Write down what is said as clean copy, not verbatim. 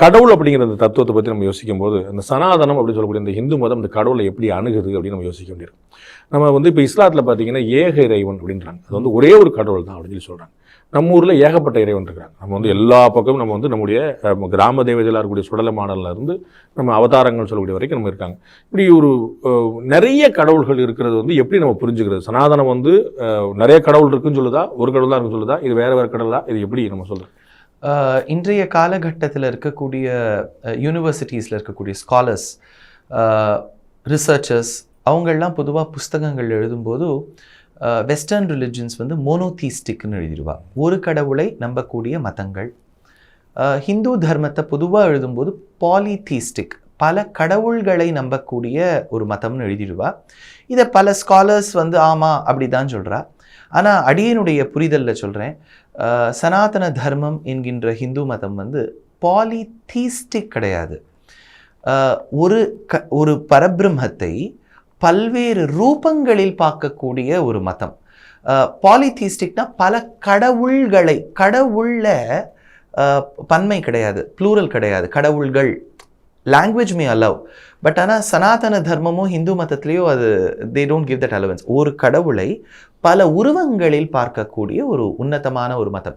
கடவுள் அப்படிங்கிற அந்த தத்துவத்தை பற்றி நம்ம யோசிக்கும் போது அந்த சனாதனம் அப்படின்னு சொல்லக்கூடிய இந்த இந்து மதம் இந்த கடவுளை எப்படி அணுகுது அப்படின்னு நம்ம யோசிக்க வேண்டியிருக்கும். நம்ம வந்து இப்போ இஸ்லாத்தில் பார்த்தீங்கன்னா ஏக இறைவன் அப்படின்றாங்க. அது வந்து ஒரே ஒரு கடவுள் தான் அப்படின்னு சொல்லி சொல்கிறாங்க. நம்ம ஊரில் ஏகப்பட்ட இறைவன் இருக்கிறாங்க. நம்ம வந்து எல்லா பக்கமும் நம்ம வந்து நம்முடைய கிராம தேவதைகளாக இருக்கக்கூடிய சுடலை மாடலில் இருந்து நம்ம அவதாரங்கள் சொல்லக்கூடிய வரைக்கும் நம்ம இருக்காங்க. இப்படி ஒரு நிறைய கடவுள்கள் இருக்கிறது வந்து எப்படி நம்ம புரிஞ்சுக்கிறது? சனாதனம் வந்து நிறைய கடவுள் இருக்குன்னு சொல்லுதா, ஒரு கடவுள் தான் இருக்குன்னு சொல்லுதா, இது வேறு வேறு கடவுளா, இது எப்படி நம்ம சொல்கிறது? இன்றைய காலகட்டத்தில் இருக்கக்கூடிய யூனிவர்சிட்டிஸில் இருக்கக்கூடிய ஸ்காலர்ஸ், ரிசர்ச்சர்ஸ் அவங்கள்லாம் பொதுவாக புஸ்தகங்கள் எழுதும்போது வெஸ்டர்ன் ரிலிஜன்ஸ் வந்து மோனோதீஸ்டிக்னு எழுதிடுவா, ஒரு கடவுளை நம்பக்கூடிய மதங்கள். ஹிந்து தர்மத்தை பொதுவாக எழுதும்போது பாலிதீஸ்டிக், பல கடவுள்களை நம்பக்கூடிய ஒரு மதம்னு எழுதிடுவா. இதை பல ஸ்காலர்ஸ் வந்து ஆமாம் அப்படி தான் சொல்கிறா. ஆனால் அடியனுடைய புரிதலில் சொல்கிறேன், சனாதன தர்மம் என்கின்ற ஹிந்து மதம் வந்து பாலிதீஸ்டிக் கிடையாது. ஒரு பரபிரம்மத்தை பல்வேறு ரூபங்களில் பார்க்கக்கூடிய ஒரு மதம். பாலிதீஸ்டிக்னா பல கடவுளில் பன்மை கிடையாது, ப்ளூரல் கிடையாது, கடவுள்கள். லாங்குவேஜ் மே அலவ், பட் ஆனால் சனாதன தர்மமும் ஹிந்து மதத்திலேயோ அது they don't give that allowance. ஒரு கடவுளை பல உருவங்களில் பார்க்கக்கூடிய ஒரு உன்னதமான ஒரு மதம்.